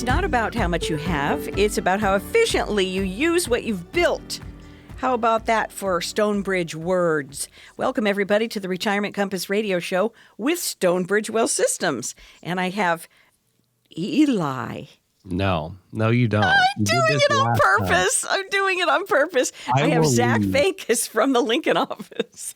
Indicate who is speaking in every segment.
Speaker 1: It's not about how much you have. It's about how efficiently you use what you've built. How about that for Stonebridge words? Welcome, everybody, to the Retirement Compass radio show with Stonebridge Wealth Systems. And I have Eli.
Speaker 2: No, you don't.
Speaker 1: I'm doing it on purpose. I'm doing it on purpose. I have Zach Vancas from the Lincoln office.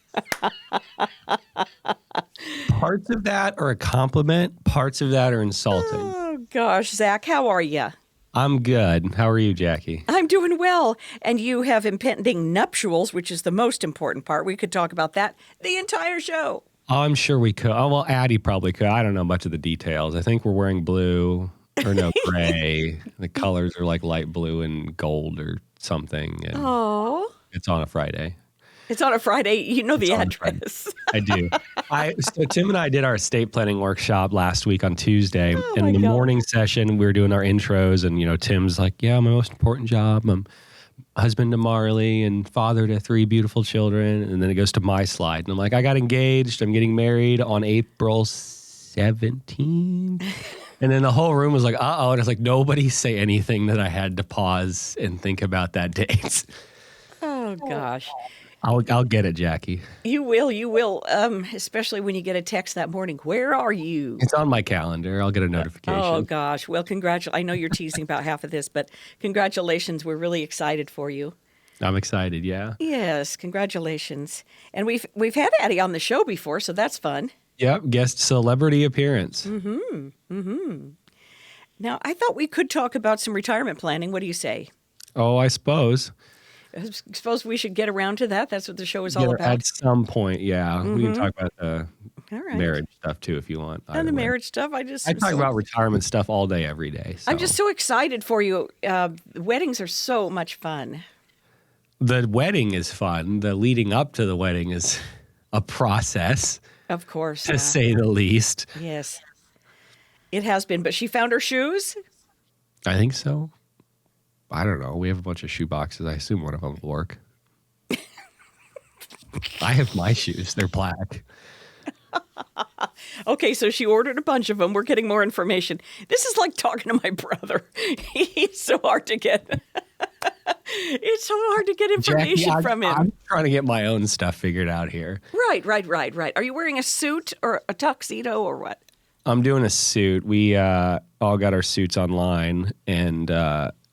Speaker 2: Parts of that are a compliment. Parts of that are insulting.
Speaker 1: Oh, gosh. Zach, how are you?
Speaker 2: I'm good. How are you, Jackie?
Speaker 1: I'm doing well. And you have impending nuptials, which is the most important part. We could talk about that the entire show.
Speaker 2: Oh, I'm sure we could. Oh, well, Addie probably could. I don't know much of the details. I think we're wearing blue or no, gray. The colors are like light blue and gold or something.
Speaker 1: Oh.
Speaker 2: It's on a Friday.
Speaker 1: It's on a Friday. You know the address.
Speaker 2: I do. So Tim and I did our estate planning workshop last week on Tuesday. And in the morning session, we were doing our intros. And, Tim's like, yeah, my most important job. I'm husband to Marley and father to 3 beautiful children. And then it goes to my slide. And I'm like, I got engaged. I'm getting married on April 17th. And then the whole room was like, uh-oh. And it's like, nobody say anything that I had to pause and think about that date.
Speaker 1: Oh, gosh.
Speaker 2: I'll get it, Jackie.
Speaker 1: You will. Especially when you get a text that morning. Where are you?
Speaker 2: It's on my calendar. I'll get a notification.
Speaker 1: Oh, gosh. Well, I know you're teasing about half of this, but congratulations. We're really excited for you.
Speaker 2: I'm excited, yeah.
Speaker 1: Yes, congratulations. And we've had Addie on the show before, so that's fun.
Speaker 2: Yep, guest celebrity appearance.
Speaker 1: Mm-hmm. Now, I thought we could talk about some retirement planning. What do you say?
Speaker 2: Oh, I suppose.
Speaker 1: I suppose we should get around to that. That's what the show is all about.
Speaker 2: At some point, yeah. Mm-hmm. We can talk about the marriage stuff, too, if you want.
Speaker 1: And the marriage stuff. I
Speaker 2: talk about retirement stuff all day, every day. So.
Speaker 1: I'm just so excited for you. Weddings are so much fun.
Speaker 2: The wedding is fun. The leading up to the wedding is a process.
Speaker 1: Of course.
Speaker 2: To say the least.
Speaker 1: Yes. It has been. But she found her shoes?
Speaker 2: I think so. I don't know. We have a bunch of shoe boxes. I assume one of them will work. I have my shoes. They're black.
Speaker 1: Okay, so she ordered a bunch of them. We're getting more information. This is like talking to my brother. He's so hard to get. It's so hard to get information
Speaker 2: Jackie,
Speaker 1: from him.
Speaker 2: I'm trying to get my own stuff figured out here.
Speaker 1: Right. Are you wearing a suit or a tuxedo or what?
Speaker 2: I'm doing a suit. We all got our suits online, and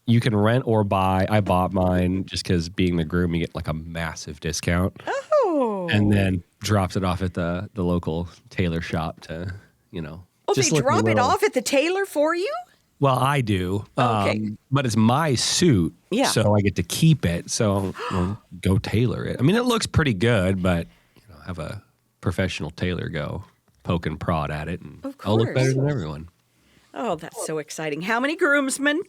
Speaker 2: you can rent or buy. I bought mine just because being the groom, you get like a massive discount.
Speaker 1: Oh.
Speaker 2: And then dropped it off at the local tailor shop to,
Speaker 1: Oh, they drop it off at the tailor for you?
Speaker 2: Well, I do.
Speaker 1: Okay.
Speaker 2: But it's my suit,
Speaker 1: yeah.
Speaker 2: So I get to keep it. So I'll go tailor it. I mean, it looks pretty good, but have a professional tailor go poke and prod at it, and I'll look better than everyone.
Speaker 1: Oh, that's so exciting. How many groomsmen?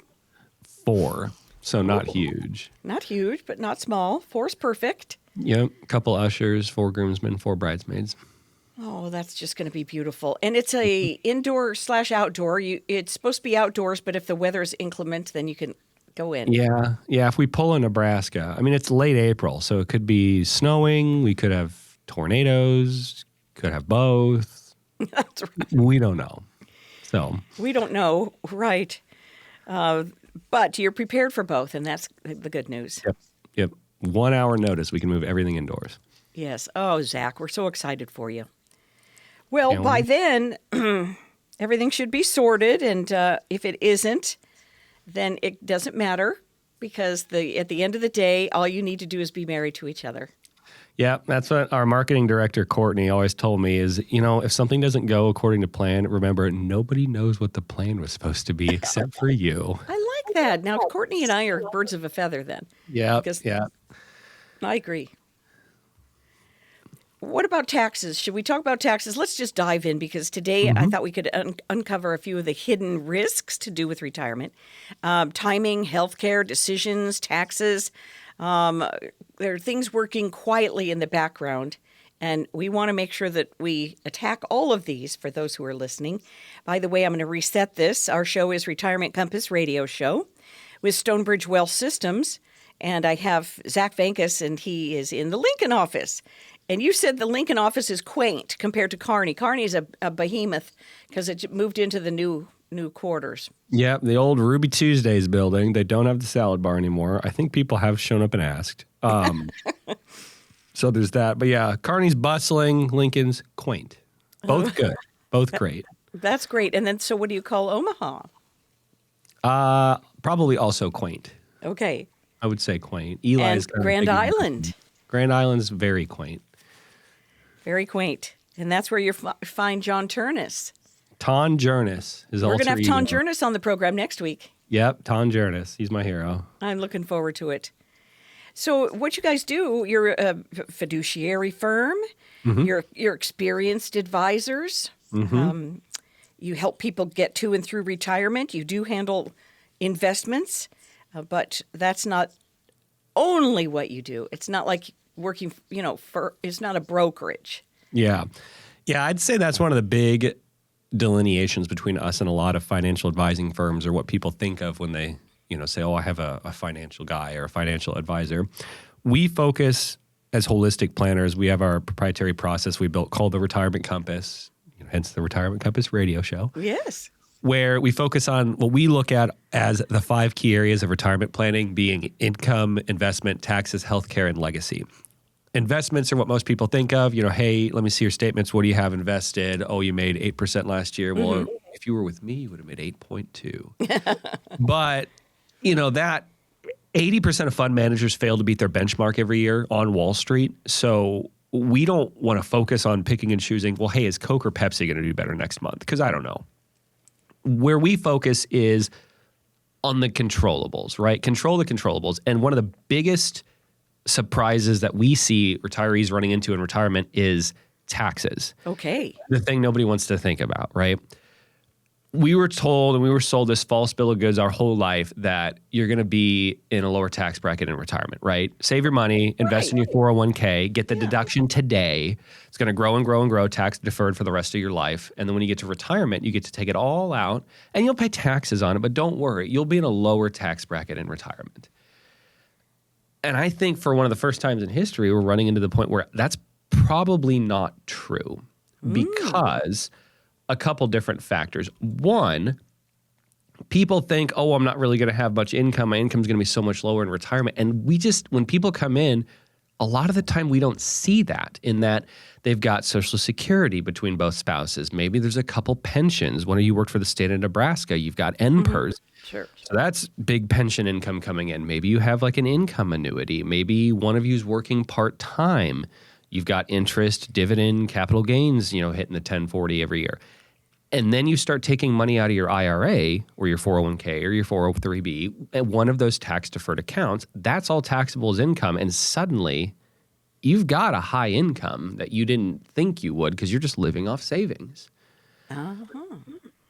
Speaker 2: 4, so not huge.
Speaker 1: Not huge, but not small. 4's perfect.
Speaker 2: Yep, a couple ushers, 4 groomsmen, 4 bridesmaids.
Speaker 1: Oh, that's just going to be beautiful. And it's a indoor/outdoor. It's supposed to be outdoors, but if the weather is inclement, then you can go in.
Speaker 2: Yeah. If we pull in Nebraska, I mean, it's late April, so it could be snowing. We could have tornadoes. Could have both.
Speaker 1: That's right.
Speaker 2: We don't know. So
Speaker 1: we don't know, right? But you're prepared for both, and that's the good news.
Speaker 2: Yep. 1 hour notice, we can move everything indoors.
Speaker 1: Yes. Oh, Zach, we're so excited for you. Well, by then, everything should be sorted, and if it isn't, then it doesn't matter, because at the end of the day, all you need to do is be married to each other.
Speaker 2: Yeah, that's what our marketing director, Courtney, always told me is, if something doesn't go according to plan, remember, nobody knows what the plan was supposed to be except for you.
Speaker 1: I like that. Now, Courtney and I are birds of a feather then.
Speaker 2: Yeah.
Speaker 1: I agree. What about taxes? Should we talk about taxes? Let's just dive in, because today I thought we could uncover a few of the hidden risks to do with retirement. Timing, healthcare, decisions, taxes. There are things working quietly in the background, and we want to make sure that we attack all of these for those who are listening. By the way, I'm going to reset this. Our show is Retirement Compass Radio Show with Stonebridge Wealth Systems, and I have Zach Vancas, and he is in the Lincoln office. And you said the Lincoln office is quaint compared to Kearney. Kearney is a behemoth because it moved into the new new quarters.
Speaker 2: Yeah, the old Ruby Tuesdays building. They don't have the salad bar anymore. I think people have shown up and asked. So there's that. But yeah, Kearney's bustling, Lincoln's quaint. Both good. Both great.
Speaker 1: That's great. And then, so what do you call Omaha?
Speaker 2: Probably also quaint.
Speaker 1: Okay.
Speaker 2: I would say quaint. Eli's
Speaker 1: And Grand Island.
Speaker 2: Grand Island's very quaint.
Speaker 1: Very quaint. And that's where you find John Turnus.
Speaker 2: Ton Jernus is
Speaker 1: We're
Speaker 2: also.
Speaker 1: going to have Ton Jernus on the program next week.
Speaker 2: Yep, Ton Jernus. He's my hero.
Speaker 1: I'm looking forward to it. So what you guys do, you're a fiduciary firm. Mm-hmm. You're experienced advisors. Mm-hmm. You help people get to and through retirement. You do handle investments, but that's not only what you do. It's not like working, it's not a brokerage.
Speaker 2: Yeah. Yeah, I'd say that's one of the big delineations between us and a lot of financial advising firms, or what people think of when they, say, oh, I have a financial guy or a financial advisor. We focus as holistic planners. We have our proprietary process we built called the Retirement Compass, hence the Retirement Compass radio show.
Speaker 1: Yes.
Speaker 2: Where we focus on what we look at as the 5 key areas of retirement planning, being income, investment, taxes, healthcare, and legacy. Investments are what most people think of. Hey, let me see your statements. What do you have invested? Oh, you made 8% last year. Well, if you were with me, you would have made 8.2. But, that 80% of fund managers fail to beat their benchmark every year on Wall Street. So we don't want to focus on picking and choosing, well, hey, is Coke or Pepsi going to do better next month? Because I don't know. Where we focus is on the controllables, right? Control the controllables. And one of the biggest surprises that we see retirees running into in retirement is taxes.
Speaker 1: Okay.
Speaker 2: The thing nobody wants to think about, right? We were told and we were sold this false bill of goods our whole life that you're going to be in a lower tax bracket in retirement, right? Save your money, invest in your 401k, get the deduction today. It's going to grow and grow and grow, tax deferred for the rest of your life. And then when you get to retirement, you get to take it all out and you'll pay taxes on it. But don't worry, you'll be in a lower tax bracket in retirement. And I think for one of the first times in history, we're running into the point where that's probably not true because a couple different factors. One, people think, oh, I'm not really going to have much income. My income's going to be so much lower in retirement. And when people come in, a lot of the time we don't see that, in that they've got Social Security between both spouses. Maybe there's a couple pensions. One of you worked for the state of Nebraska. You've got NPERS.
Speaker 1: Sure.
Speaker 2: So that's big pension income coming in. Maybe you have like an income annuity. Maybe one of you's working part-time. You've got interest, dividend, capital gains, hitting the 1040 every year. And then you start taking money out of your IRA or your 401k or your 403b, and one of those tax-deferred accounts, that's all taxable as income. And suddenly you've got a high income that you didn't think you would because you're just living off savings. Uh-huh.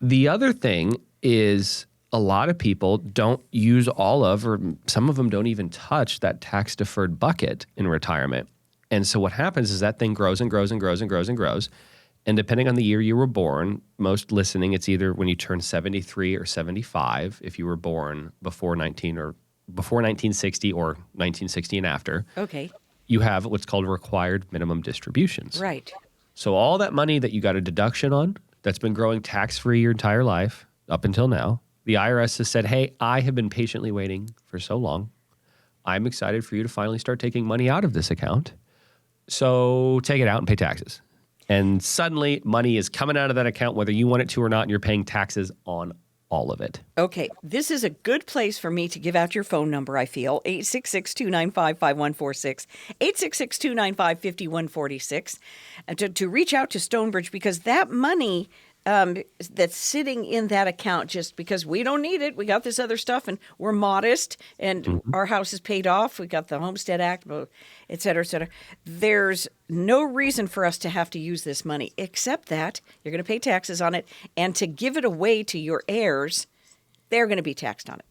Speaker 2: The other thing is a lot of people don't use all of, or some of them don't even touch that tax-deferred bucket in retirement. And so what happens is that thing grows and grows and grows and grows and grows. And depending on the year you were born, most listening, it's either when you turn 73 or 75 if you were born before 1960 or 1960 and after.
Speaker 1: Okay.
Speaker 2: You have what's called required minimum distributions.
Speaker 1: Right.
Speaker 2: So all that money that you got a deduction on that's been growing tax-free your entire life up until now, the IRS has said, hey, I have been patiently waiting for so long. I'm excited for you to finally start taking money out of this account. So take it out and pay taxes. And suddenly money is coming out of that account, whether you want it to or not, and you're paying taxes on all of it.
Speaker 1: Okay. This is a good place for me to give out your phone number, I feel. 866-295-5146. 866-295-5146. To reach out to Stonebridge, because that money that's sitting in that account, just because we don't need it, we got this other stuff and we're modest and our house is paid off, we got the Homestead Act, et cetera, et cetera. There's no reason for us to have to use this money, except that you're going to pay taxes on it, and to give it away to your heirs, they're going to be taxed on it.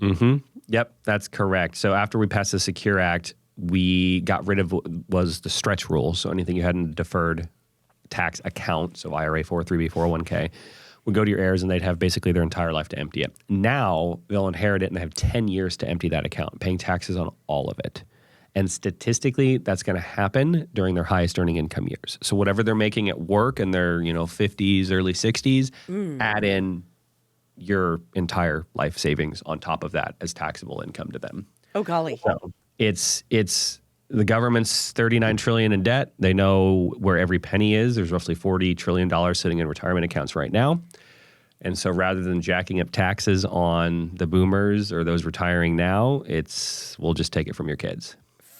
Speaker 2: Mm-hmm. Yep, that's correct. So after we passed the Secure Act, we got rid of what was the stretch rule. So anything you hadn't deferred tax account, so IRA, 403b, 401k, would go to your heirs and they'd have basically their entire life to empty it. Now they'll inherit it and they have 10 years to empty that account, paying taxes on all of it. And statistically, that's going to happen during their highest earning income years. So whatever they're making at work in their 50s, early 60s, add in your entire life savings on top of that as taxable income to them.
Speaker 1: Oh, golly.
Speaker 2: So it's the government's $39 trillion in debt. They know where every penny is. There's roughly $40 trillion sitting in retirement accounts right now. And so rather than jacking up taxes on the boomers or those retiring now, we'll just take it from your kids.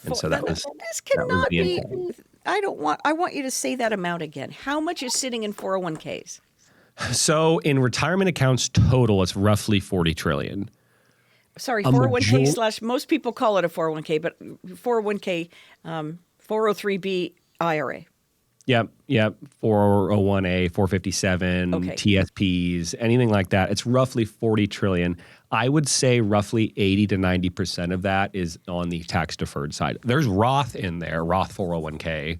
Speaker 2: And so
Speaker 1: this cannot be. I want you to say that amount again. How much is sitting in 401ks?
Speaker 2: So in retirement accounts total, it's roughly 40 trillion.
Speaker 1: Sorry, 401k / most people call it a 401k, but 401k, 403b IRA.
Speaker 2: Yep. 401a, 457, TSPs, anything like that. It's roughly 40 trillion. I would say roughly 80 to 90% of that is on the tax deferred side. There's Roth in there, Roth 401k,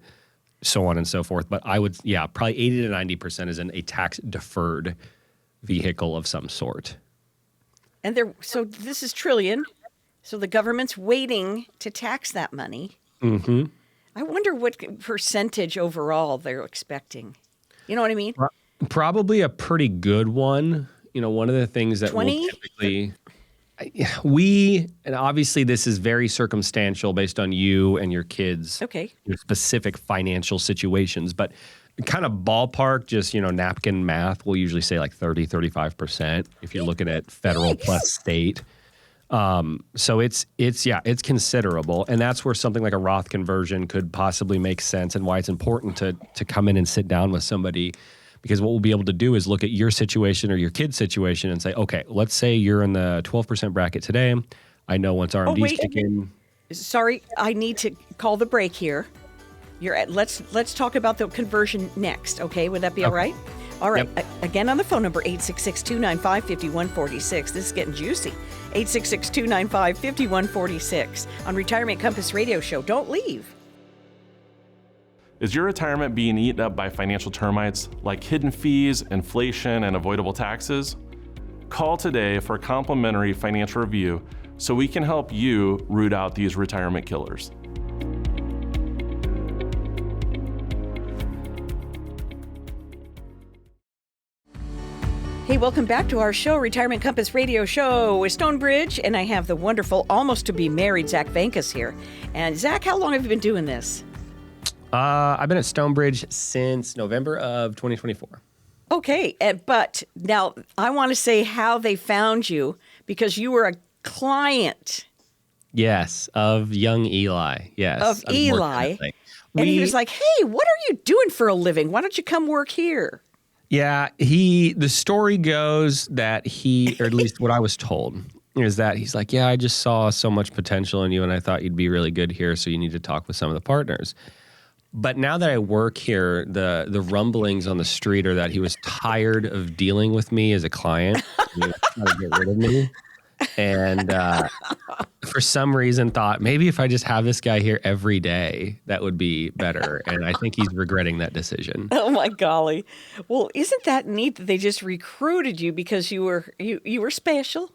Speaker 2: so on and so forth. But probably 80 to 90% is in a tax deferred vehicle of some sort.
Speaker 1: And so this is trillion. So the government's waiting to tax that money. Mm-hmm. I wonder what percentage overall they're expecting. You know what I mean?
Speaker 2: Probably a pretty good one. One of the things that
Speaker 1: 20?
Speaker 2: And obviously this is very circumstantial based on you and your kids' your specific financial situations, but kind of ballpark, just, napkin math, we'll usually say like 30, 35% if you're looking at federal plus state. So it's considerable. And that's where something like a Roth conversion could possibly make sense, and why it's important to come in and sit down with somebody, because what we'll be able to do is look at your situation or your kid's situation and say, okay, let's say you're in the 12% bracket today. I know once RMDs kick in.
Speaker 1: Sorry, I need to call the break here. Let's talk about the conversion next, okay? Would that be all right? All right. Yep. Again, on the phone number, 866-295-5146. This is getting juicy. 866-295-5146 on Retirement Compass Radio Show. Don't leave.
Speaker 3: Is your retirement being eaten up by financial termites like hidden fees, inflation, and avoidable taxes? Call today for a complimentary financial review so we can help you root out these retirement killers.
Speaker 1: Hey, welcome back to our show, Retirement Compass Radio Show with Stonebridge, and I have the wonderful, almost to be married Zach Vancas here. And Zach, how long have you been doing this?
Speaker 2: I've been at Stonebridge since November of 2024.
Speaker 1: Okay, but now I want to say how they found you, because you were a client.
Speaker 2: Yes, of young Eli. Yes.
Speaker 1: Of Eli. And he was like, hey, what are you doing for a living? Why don't you come work here?
Speaker 2: Yeah, the story goes that or at least what I was told, is that he's like, yeah, I just saw so much potential in you and I thought you'd be really good here, so you need to talk with some of the partners. But now that I work here, the rumblings on the street are that he was tired of dealing with me as a client. He was trying to get rid of me. And for some reason thought, maybe if I just have this guy here every day, that would be better. And I think he's regretting that decision.
Speaker 1: Oh, my golly. Well, isn't that neat that they just recruited you because you were special?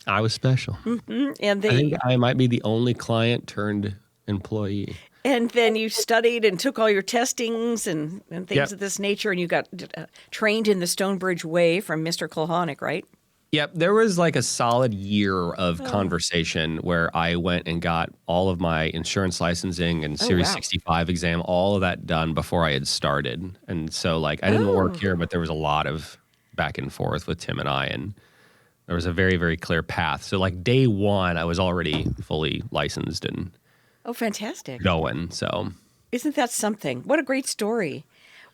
Speaker 2: I was special.
Speaker 1: Mm-hmm. And
Speaker 2: I think I might be the only client turned employee.
Speaker 1: And then you studied and took all your testings and things of this nature, and you got trained in the Stonebridge way from Mr. Kulhanek, right?
Speaker 2: Yep. There was like a solid year of conversation where I went and got all of my insurance licensing and Series 65 exam, all of that done before I had started. And so I didn't work here, but there was a lot of back and forth with Tim and I, and there was a very, very clear path. So day one, I was already fully licensed and
Speaker 1: fantastic.
Speaker 2: Going. So
Speaker 1: isn't that something? What a great story.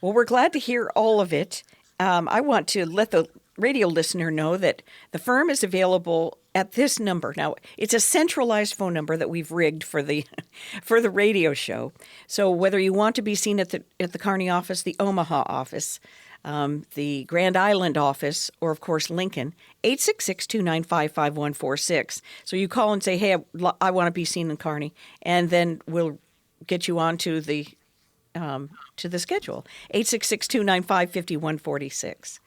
Speaker 1: Well, we're glad to hear all of it. I want to let the radio listener know that the firm is available at this number. Now, it's a centralized phone number that we've rigged for the radio show. So whether you want to be seen at the Kearney office, the Omaha office, the Grand Island office, or of course Lincoln, 866-295-5146. So you call and say, hey, I want to be seen in Kearney, and then we'll get you on to the schedule, 866-295-5146.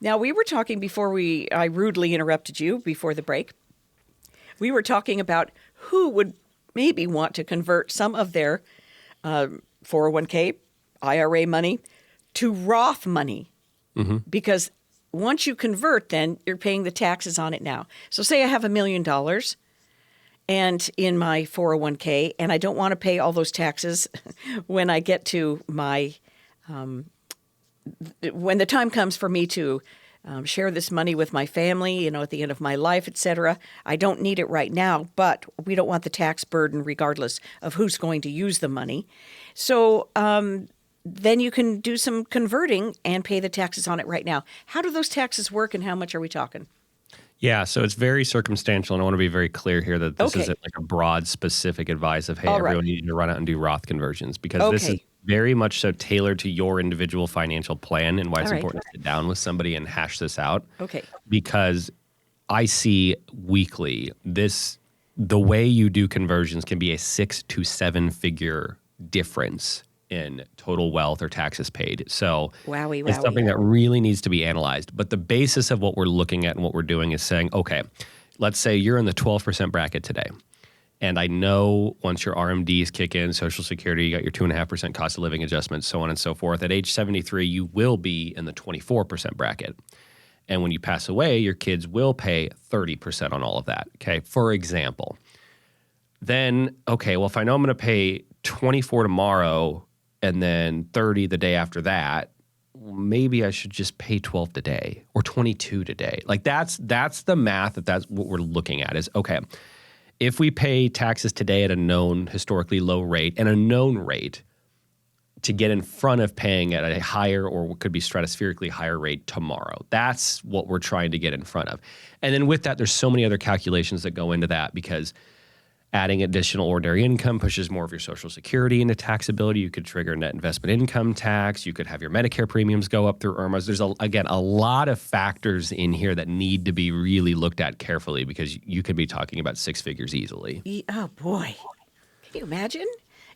Speaker 1: Now, we were talking before I rudely interrupted you before the break. We were talking about who would maybe want to convert some of their 401k, IRA money to Roth money, because once you convert, then you're paying the taxes on it now. So say I have $1 million and in my 401k, and I don't want to pay all those taxes when I get to my when the time comes for me to share this money with my family, at the end of my life, et cetera. I don't need it right now, but we don't want the tax burden regardless of who's going to use the money. So then you can do some converting and pay the taxes on it right now. How do those taxes work and how much are we talking?
Speaker 2: Yeah, so it's very circumstantial, and I want to be very clear here that this
Speaker 1: Okay.
Speaker 2: isn't like a broad, specific advice of, hey,
Speaker 1: All
Speaker 2: everyone
Speaker 1: right.
Speaker 2: needs to run out and do Roth conversions, because this is
Speaker 1: Okay.
Speaker 2: very much so tailored to your individual financial plan and why it's
Speaker 1: All right.
Speaker 2: important to sit down with somebody and hash this out.
Speaker 1: Okay.
Speaker 2: Because I see weekly the way you do conversions can be a 6 to 7 figure difference in total wealth or taxes paid. So
Speaker 1: Wowie,
Speaker 2: it's something that really needs to be analyzed. But the basis of what we're looking at and what we're doing is saying, okay, let's say you're in the 12% bracket today. And I know once your RMDs kick in, Social Security, you got your 2.5% cost of living adjustments, so on and so forth. At age 73, you will be in the 24% bracket. And when you pass away, your kids will pay 30% on all of that, okay, for example. Then, okay, well, if I know I'm going to pay 24 tomorrow and then 30 the day after that, maybe I should just pay 12 today or 22 today. Like that's the math, that's what we're looking at is, okay, if we pay taxes today at a known historically low rate and a known rate to get in front of paying at a higher or what could be stratospherically higher rate tomorrow. That's what we're trying to get in front of. And then with that, there's so many other calculations that go into that, because adding additional ordinary income pushes more of your Social Security into taxability. You could trigger net investment income tax. You could have your Medicare premiums go up through IRMAs. There's, a lot of factors in here that need to be really looked at carefully, because you could be talking about 6 figures easily.
Speaker 1: Oh, boy. Can you imagine?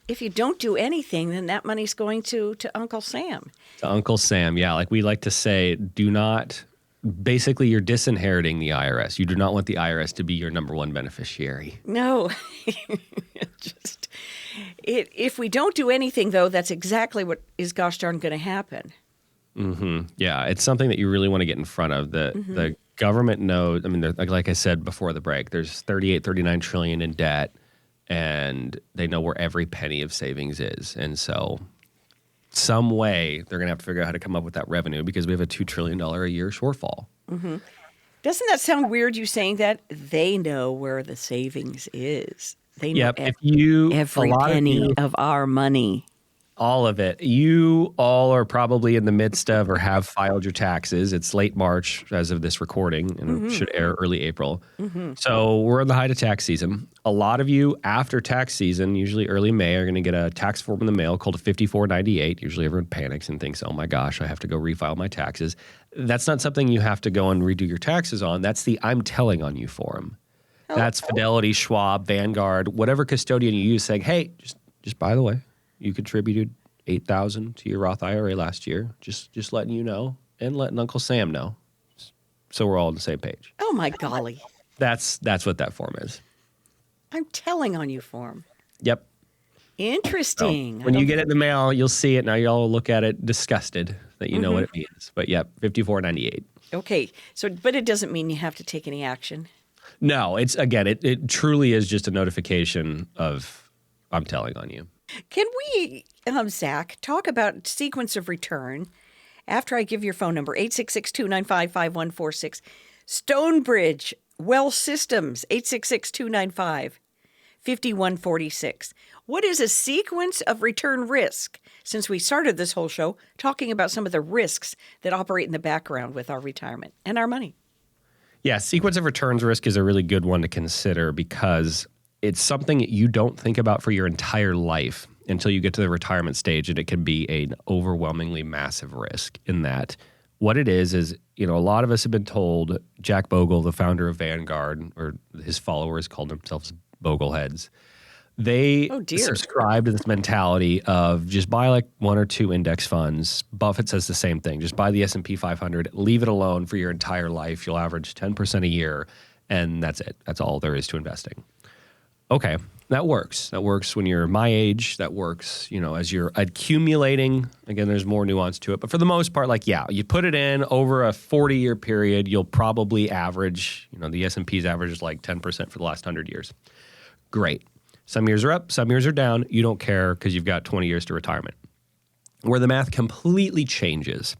Speaker 1: If you don't do anything, then that money's going to Uncle Sam.
Speaker 2: To Uncle Sam, yeah. Like we like to say, do not... Basically, you're disinheriting the IRS. You do not want the IRS to be your number one beneficiary.
Speaker 1: No. If we don't do anything, though, that's exactly what is gosh darn going to happen.
Speaker 2: Mm-hmm. Yeah, it's something that you really want to get in front of. The government knows, I mean, like I said before the break, there's 38, 39 trillion in debt, and they know where every penny of savings is. And so some way they're going to have to figure out how to come up with that revenue, because we have a $2 trillion a year shortfall.
Speaker 1: Mm-hmm. Doesn't that sound weird, you saying that? They know where the savings is. They know every penny of our money.
Speaker 2: All of it. You all are probably in the midst of or have filed your taxes. It's late March as of this recording, and should air early April. So we're in the height of tax season. A lot of you after tax season, usually early May, are going to get a tax form in the mail called a 5498. Usually everyone panics and thinks, oh my gosh, I have to go refile my taxes. That's not something you have to go and redo your taxes on. That's the I'm telling on you form. That's Fidelity, Schwab, Vanguard, whatever custodian you use saying, hey, just by the way, you contributed $8,000 to your Roth IRA last year. Just letting you know, and letting Uncle Sam know, so we're all on the same page.
Speaker 1: Oh my golly!
Speaker 2: That's what that form is.
Speaker 1: I'm telling on you form.
Speaker 2: Yep.
Speaker 1: Interesting.
Speaker 2: So when you get it in the mail, you'll see it. Now y'all look at it disgusted that you know what it means. But yep, 5498.
Speaker 1: Okay. So, but it doesn't mean you have to take any action.
Speaker 2: No, it's again, it truly is just a notification of I'm telling on you.
Speaker 1: Can we, Zach, talk about sequence of return after I give your phone number, 866-295-5146. Stonebridge Well Systems, 866-295-5146. What is a sequence of return risk? Since we started this whole show talking about some of the risks that operate in the background with our retirement and our money.
Speaker 2: Yeah, sequence of returns risk is a really good one to consider, because it's something you don't think about for your entire life until you get to the retirement stage, and it can be an overwhelmingly massive risk in that. What it is, a lot of us have been told, Jack Bogle, the founder of Vanguard, or his followers called themselves Bogleheads, they subscribe to this mentality of just buy like 1 or 2 index funds. Buffett says the same thing. Just buy the S&P 500, leave it alone for your entire life. You'll average 10% a year, and that's it. That's all there is to investing. Okay, that works. That works when you're my age. That works, as you're accumulating. Again, there's more nuance to it. But for the most part, you put it in over a 40-year period, you'll probably average, the S&P's average is like 10% for the last 100 years. Great. Some years are up, some years are down. You don't care because you've got 20 years to retirement. Where the math completely changes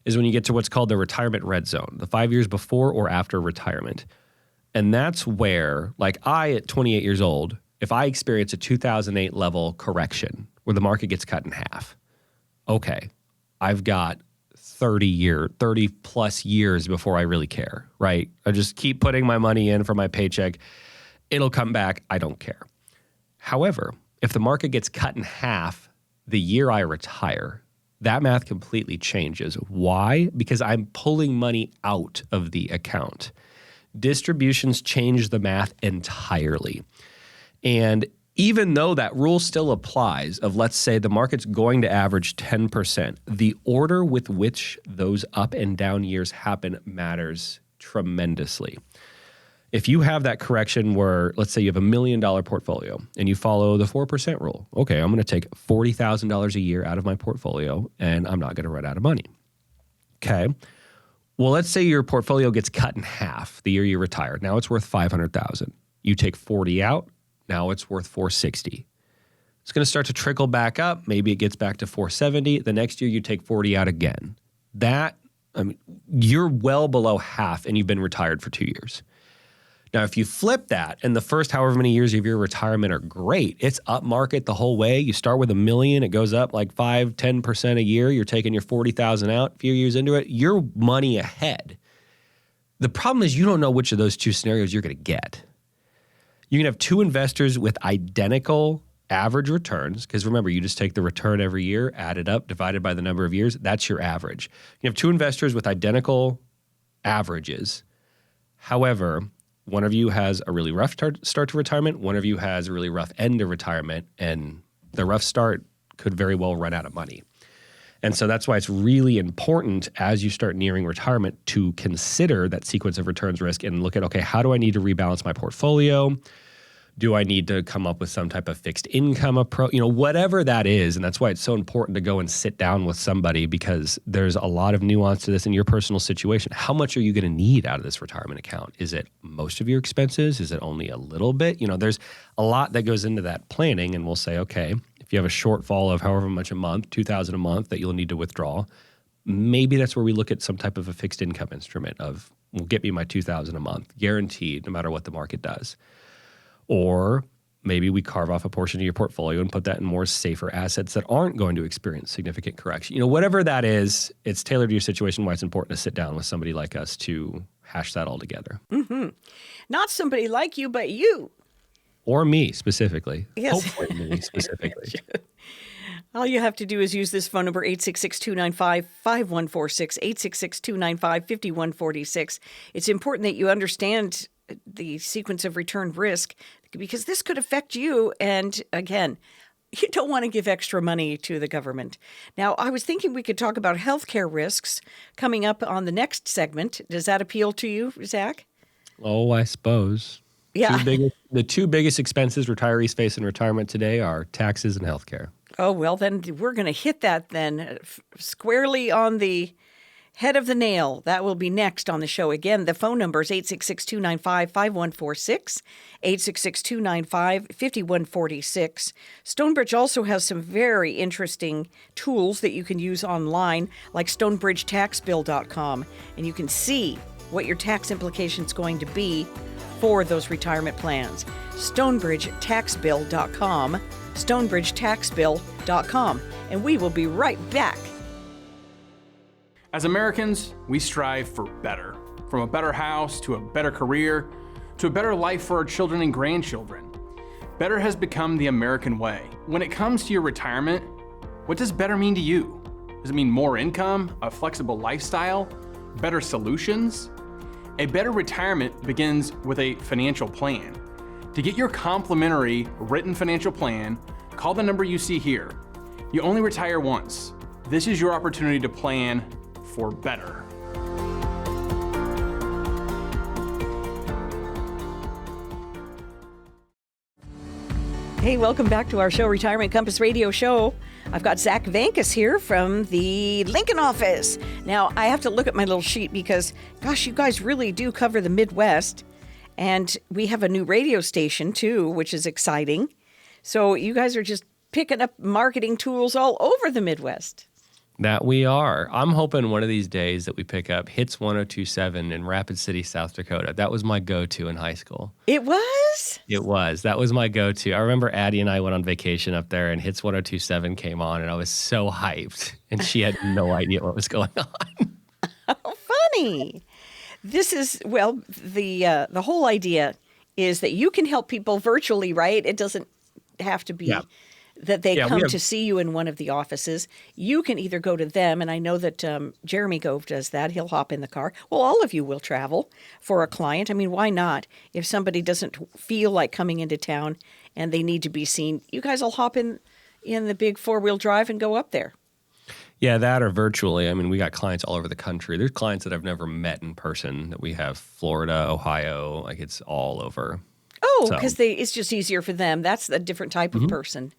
Speaker 2: is when you get to what's called the retirement red zone, the 5 years before or after retirement. And that's where, at 28 years old, if I experience a 2008 level correction where the market gets cut in half, okay, I've got 30 plus years before I really care, right? I just keep putting my money in for my paycheck. It'll come back. I don't care. However, if the market gets cut in half the year I retire, that math completely changes. Why? Because I'm pulling money out of the account. Distributions change the math entirely. And even though that rule still applies of, let's say, the market's going to average 10%, the order with which those up and down years happen matters tremendously. If you have that correction where, let's say you have $1 million portfolio and you follow the 4% rule, okay, I'm going to take $40,000 a year out of my portfolio and I'm not going to run out of money. Okay. Well, let's say your portfolio gets cut in half the year you retire. Now it's worth $500,000. You take 40 out. Now it's worth $460. It's going to start to trickle back up. Maybe it gets back to $470. The next year you take 40 out again. You're well below half and you've been retired for 2 years. Now, if you flip that and the first however many years of your retirement are great, it's up market the whole way. You start with $1 million, it goes up like 5-10% a year. You're taking your 40,000 out a few years into it. You're money ahead. The problem is you don't know which of those two scenarios you're going to get. You can have two investors with identical average returns, because remember, you just take the return every year, add it up, divided by the number of years. That's your average. You have two investors with identical averages. However, one of you has a really rough start to retirement. One of you has a really rough end to retirement, and the rough start could very well run out of money. And so that's why it's really important as you start nearing retirement to consider that sequence of returns risk and look at, okay, how do I need to rebalance my portfolio? Do I need to come up with some type of fixed income approach? Whatever that is. And that's why it's so important to go and sit down with somebody, because there's a lot of nuance to this in your personal situation. How much are you going to need out of this retirement account? Is it most of your expenses? Is it only a little bit? There's a lot that goes into that planning, and we'll say, okay, if you have a shortfall of however much a month, $2,000 a month that you'll need to withdraw, maybe that's where we look at some type of a fixed income instrument of, will get me my $2,000 a month, guaranteed no matter what the market does. Or maybe we carve off a portion of your portfolio and put that in more safer assets that aren't going to experience significant correction. Whatever that is, it's tailored to your situation, why it's important to sit down with somebody like us to hash that all together.
Speaker 1: Mm-hmm. Not somebody like you, but you.
Speaker 2: Or me specifically.
Speaker 1: Yes.
Speaker 2: Hopefully me specifically.
Speaker 1: All you have to do is use this phone number, 866-295-5146, 866-295-5146. It's important that you understand the sequence of return risk, because this could affect you. And again, you don't want to give extra money to the government. Now, I was thinking we could talk about healthcare risks coming up on the next segment. Does that appeal to you, Zach?
Speaker 2: Oh, I suppose.
Speaker 1: Yeah.
Speaker 2: The two biggest expenses retirees face in retirement today are taxes and healthcare. Oh,
Speaker 1: well, then we're going to hit that then squarely on the head of the nail. That will be next on the show. Again, the phone number is 866-295-5146, 866-295-5146. Stonebridge also has some very interesting tools that you can use online, like stonebridgetaxbill.com, and you can see what your tax implication is going to be for those retirement plans. stonebridgetaxbill.com, stonebridgetaxbill.com, and we will be right back.
Speaker 4: As Americans, we strive for better. From a better house to a better career to a better life for our children and grandchildren. Better has become the American way. When it comes to your retirement, what does better mean to you? Does it mean more income, a flexible lifestyle, better solutions? A better retirement begins with a financial plan. To get your complimentary written financial plan, call the number you see here. You only retire once. This is your opportunity to plan for better.
Speaker 1: Hey, welcome back to our show, Retirement Compass Radio Show. I've got Zach Vancas here from the Lincoln office. Now, I have to look at my little sheet because, gosh, you guys really do cover the Midwest. And we have a new radio station, too, which is exciting. So you guys are just picking up marketing tools all over the Midwest.
Speaker 2: That we are. I'm hoping one of these days that we pick up Hits 102.7 in Rapid City, South Dakota. That was my go-to in high school.
Speaker 1: It was?
Speaker 2: It was. That was my go-to. I remember Addie and I went on vacation up there, and Hits 102.7 came on, and I was so hyped. And she had no idea what was going on.
Speaker 1: How funny. This is, well, the whole idea is that you can help people virtually, right? It doesn't have to be that they come to see you in one of the offices. You can either go to them, and I know that Jeremy Gove does that. He'll hop in the car. Well, all of you will travel for a client. I mean, why not? If somebody doesn't feel like coming into town and they need to be seen, you guys will hop in the big four-wheel drive and go up there.
Speaker 2: Yeah, that or virtually. I mean, we got clients all over the country. There's clients that I've never met in person that we have Florida, Ohio, like it's all over.
Speaker 1: Oh, because it's just easier for them. That's a different type of person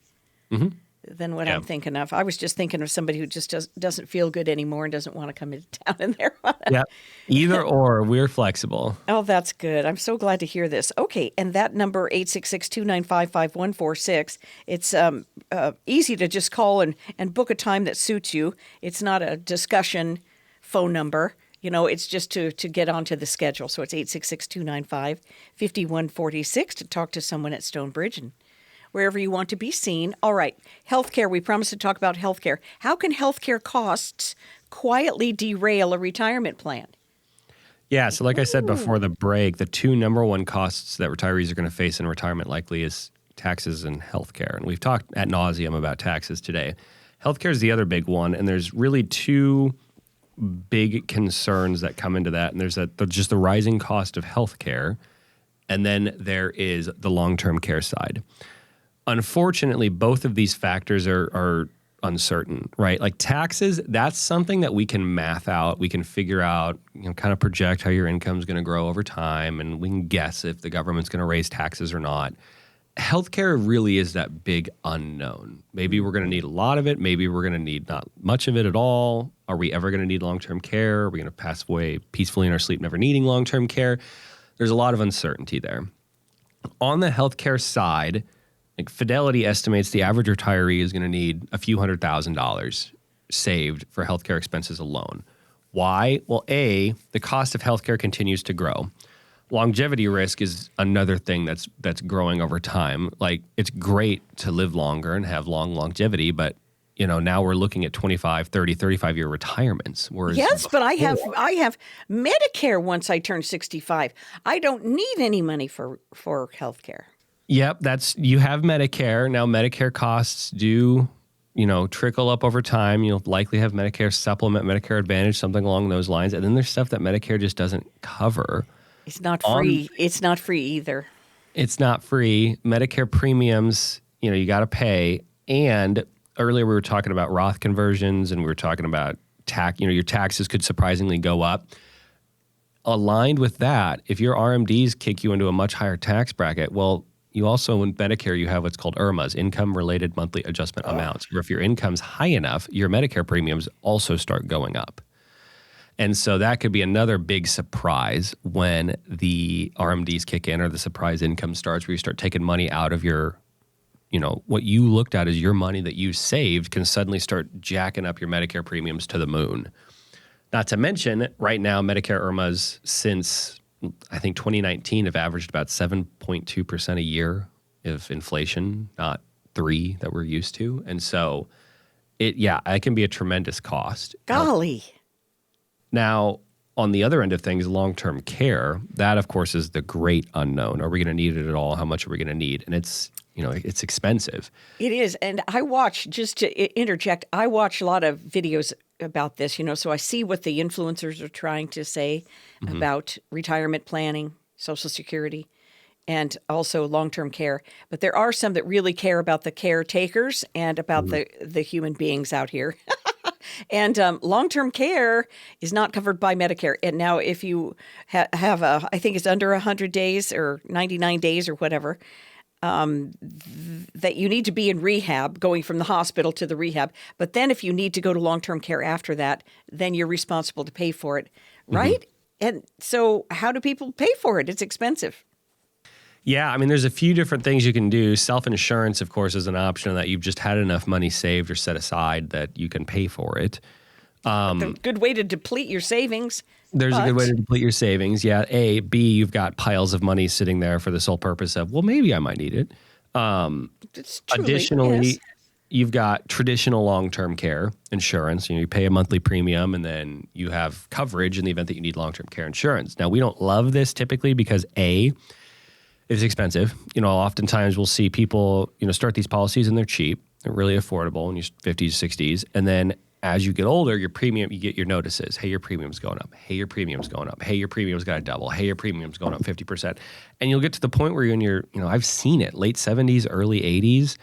Speaker 1: than what I'm thinking of. I was just thinking of somebody who just doesn't feel good anymore and doesn't want to come into town in there.
Speaker 2: Yeah, either or. We're flexible.
Speaker 1: Oh, that's good. I'm so glad to hear this. Okay, and that number, 866-295-5146, it's easy to just call and book a time that suits you. It's not a discussion phone number. You know, it's just to get onto the schedule. So it's 866-295-5146 to talk to someone at Stonebridge and wherever you want to be seen. All right, healthcare. We promised to talk about healthcare. How can healthcare costs quietly derail a retirement plan?
Speaker 2: Yeah, so like I said before the break, the two number one costs that retirees are going to face in retirement likely is taxes and healthcare. And we've talked ad nauseum about taxes today. Healthcare is the other big one, and there's really two big concerns that come into that. And there's just the rising cost of healthcare, and then there is the long-term care side. Unfortunately, both of these factors are uncertain, right? Like taxes, that's something that we can math out. We can figure out, kind of project how your income is going to grow over time, and we can guess if the government's going to raise taxes or not. Healthcare really is that big unknown. Maybe we're going to need a lot of it. Maybe we're going to need not much of it at all. Are we ever going to need long-term care? Are we going to pass away peacefully in our sleep, never needing long-term care? There's a lot of uncertainty there. On the healthcare side, Fidelity estimates the average retiree is going to need a few $100,000 saved for healthcare expenses alone. Why? Well, A, the cost of healthcare continues to grow. Longevity risk is another thing that's growing over time. Like, it's great to live longer and have long longevity, but now we're looking at 25, 30, 35-year retirements.
Speaker 1: Yes, but I have Medicare once I turn 65. I don't need any money for healthcare.
Speaker 2: Yep, you have Medicare. Now, Medicare costs do, trickle up over time. You'll likely have Medicare Supplement, Medicare Advantage, something along those lines. And then there's stuff that Medicare just doesn't cover.
Speaker 1: It's not free. It's not free either.
Speaker 2: It's not free. Medicare premiums, you got to pay. And earlier we were talking about Roth conversions, and we were talking about your taxes could surprisingly go up. Aligned with that, if your RMDs kick you into a much higher tax bracket, well, you also, in Medicare, you have what's called IRMAs, income-related monthly adjustment amounts, where if your income's high enough, your Medicare premiums also start going up. And so that could be another big surprise when the RMDs kick in, or the surprise income starts, where you start taking money out of your, what you looked at as your money that you saved can suddenly start jacking up your Medicare premiums to the moon. Not to mention, right now, Medicare IRMAs since I think 2019 have averaged about 7.2% a year of inflation, not 3% that we're used to. And so it can be a tremendous cost.
Speaker 1: Golly.
Speaker 2: Now, on the other end of things, long-term care, that of course is the great unknown. Are we going to need it at all? How much are we going to need? And it's expensive.
Speaker 1: It is. And I watch, just to interject, I watch a lot of videos about this, so I see what the influencers are trying to say about retirement planning, Social Security, and also long-term care. But there are some that really care about the caretakers and about the human beings out here. And long-term care is not covered by Medicare. And now if you have I think it's under 100 days or 99 days or whatever, that you need to be in rehab, going from the hospital to the rehab. But then if you need to go to long-term care after that, then you're responsible to pay for it, right? And so how do people pay for it? It's expensive.
Speaker 2: Yeah, I mean, there's a few different things you can do. Self-insurance, of course, is an option that you've just had enough money saved or set aside that you can pay for it.
Speaker 1: A good way to deplete your savings.
Speaker 2: There's a good way to deplete your savings. Yeah. A. B, you've got piles of money sitting there for the sole purpose of, well, maybe I might need it. Additionally,
Speaker 1: yes.
Speaker 2: You've got traditional long-term care insurance. You pay a monthly premium and then you have coverage in the event that you need long-term care insurance. Now, we don't love this typically because A, it's expensive. Oftentimes we'll see people, start these policies and they're cheap. They're really affordable in your 50s, 60s. And then as you get older, your premium, you get your notices. Hey, your premium's going up. Hey, your premium's going up. Hey, your premium's got to double. Hey, your premium's going up 50%. And you'll get to the point where you're in your, I've seen it, late 70s, early 80s,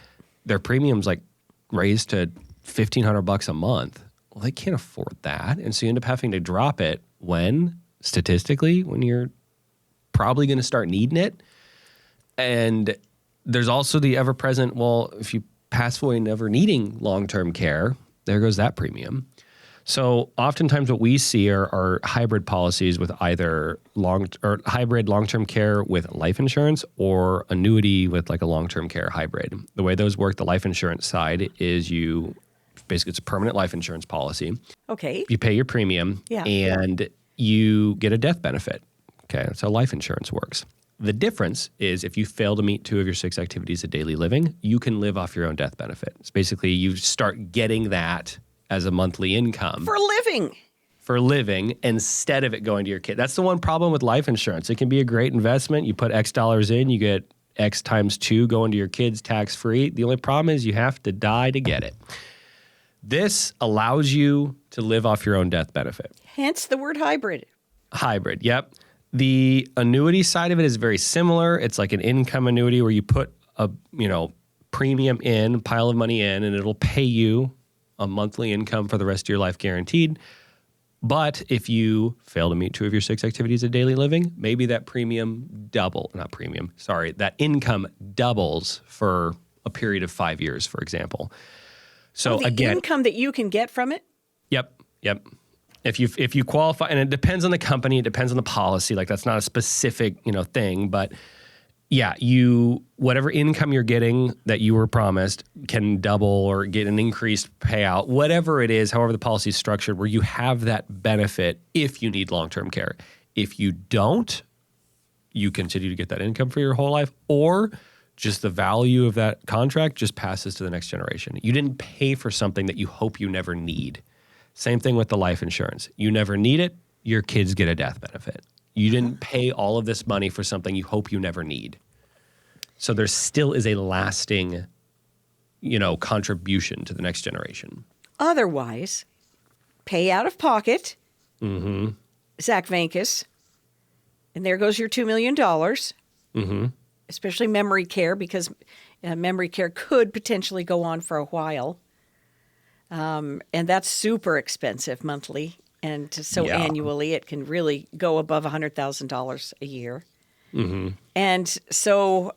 Speaker 2: their premiums like raised to $1,500 a month. Well, they can't afford that. And so you end up having to drop it statistically, when you're probably going to start needing it. And there's also the ever-present, well, if you pass away never needing long-term care, there goes that premium. So oftentimes what we see are hybrid policies with either hybrid long-term care with life insurance or annuity with like a long-term care hybrid. The way those work, the life insurance side is basically it's a permanent life insurance policy.
Speaker 1: Okay.
Speaker 2: You pay your premium and you get a death benefit. Okay, that's how life insurance works. The difference is if you fail to meet 2 of your 6 activities of daily living, you can live off your own death benefit. It's basically you start getting that as a monthly income. For living instead of it going to your kid. That's the one problem with life insurance. It can be a great investment. You put X dollars in, you get X times 2 going to your kids tax-free. The only problem is you have to die to get it. This allows you to live off your own death benefit.
Speaker 1: Hence the word hybrid.
Speaker 2: Hybrid, yep. The annuity side of it is very similar. It's like an income annuity where you put a premium in, a pile of money in, and it'll pay you a monthly income for the rest of your life guaranteed. But if you fail to meet 2 of your 6 activities of daily living, maybe that that income doubles for a period of 5 years, for example. So
Speaker 1: the income that you can get from it?
Speaker 2: Yep. If you qualify, and it depends on the company, it depends on the policy. Like that's not a specific, thing, but yeah, whatever income you're getting that you were promised can double or get an increased payout, whatever it is, however the policy is structured, where you have that benefit if you need long-term care. If you don't, you continue to get that income for your whole life, or just the value of that contract just passes to the next generation. You didn't pay for something that you hope you never need. Same thing with the life insurance. You never need it, your kids get a death benefit. You didn't pay all of this money for something you hope you never need. So there still is a lasting, contribution to the next generation.
Speaker 1: Otherwise, pay out of pocket, Zach Vancas, and there goes your $2 million, especially memory care, because memory care could potentially go on for a while. And that's super expensive monthly. And annually, it can really go above $100,000 a year. And so,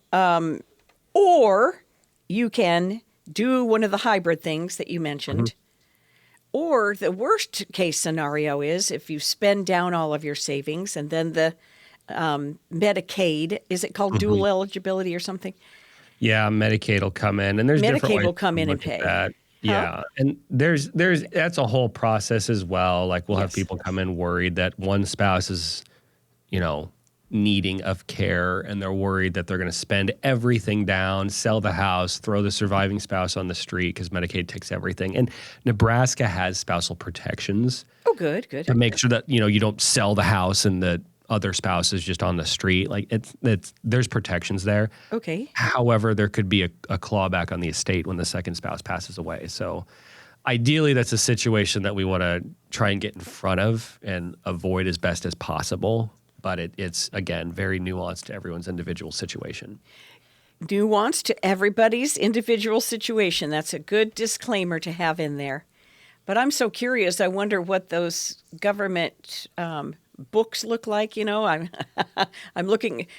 Speaker 1: or you can do one of the hybrid things that you mentioned. Or the worst case scenario is if you spend down all of your savings and then the Medicaid, is it called dual eligibility or something?
Speaker 2: Yeah, Medicaid will come in, and there's different ways
Speaker 1: Medicaid will come in and pay.
Speaker 2: That. Yeah, and there's that's a whole process as well. Like we'll have people come in worried that one spouse is, needing of care, and they're worried that they're going to spend everything down, sell the house, throw the surviving spouse on the street because Medicaid takes everything. And Nebraska has spousal protections.
Speaker 1: Oh, good.
Speaker 2: To make sure that you don't sell the house and the other spouse is just on the street. Like there's protections there.
Speaker 1: Okay.
Speaker 2: However, there could be a clawback on the estate when the second spouse passes away. So ideally, that's a situation that we want to try and get in front of and avoid as best as possible. But it's, again, very nuanced to everyone's individual situation.
Speaker 1: Nuanced to everybody's individual situation. That's a good disclaimer to have in there. But I'm so curious. I wonder what those government books look like. I'm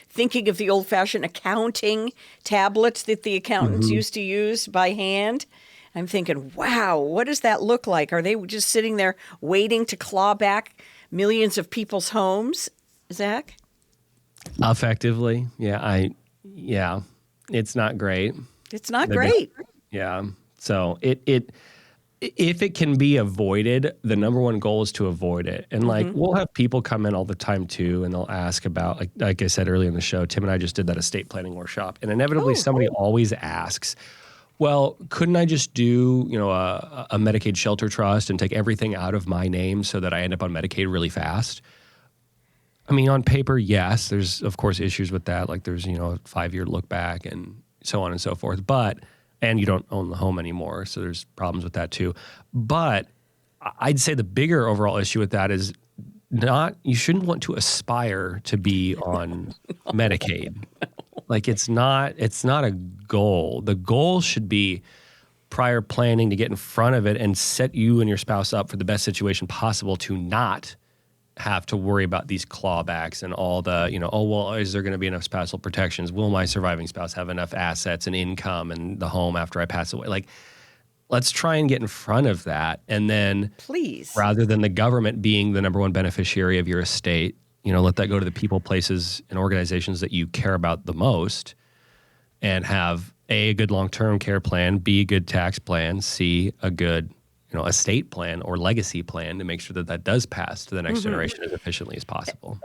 Speaker 1: thinking of the old-fashioned accounting tablets that the accountants used to use by hand. I'm thinking, wow, what does that look like? Are they just sitting there waiting to claw back millions of people's homes, Zach?
Speaker 2: Effectively, yeah. It's not great.
Speaker 1: It's not great.
Speaker 2: Yeah. So if it can be avoided, the number one goal is to avoid it. And we'll have people come in all the time too, and they'll ask about, like I said earlier in the show, Tim and I just did that estate planning workshop, and inevitably somebody always asks, well, couldn't I just do, a Medicaid shelter trust and take everything out of my name so that I end up on Medicaid really fast? I mean, on paper, yes. There's, of course, issues with that. Like there's, a 5-year look back and so on and so forth. And you don't own the home anymore, so there's problems with that too. But I'd say the bigger overall issue with that is you shouldn't want to aspire to be on Medicaid. Like it's not a goal. The goal should be prior planning to get in front of it and set you and your spouse up for the best situation possible to not have to worry about these clawbacks and all the, is there going to be enough spousal protections? Will my surviving spouse have enough assets and income and the home after I pass away? Like, let's try and get in front of that. And then,
Speaker 1: please,
Speaker 2: rather than the government being the number one beneficiary of your estate, let that go to the people, places, and organizations that you care about the most, and have A, good long-term care plan, B, a good tax plan, C, a good estate plan or legacy plan to make sure that does pass to the next generation as efficiently as possible.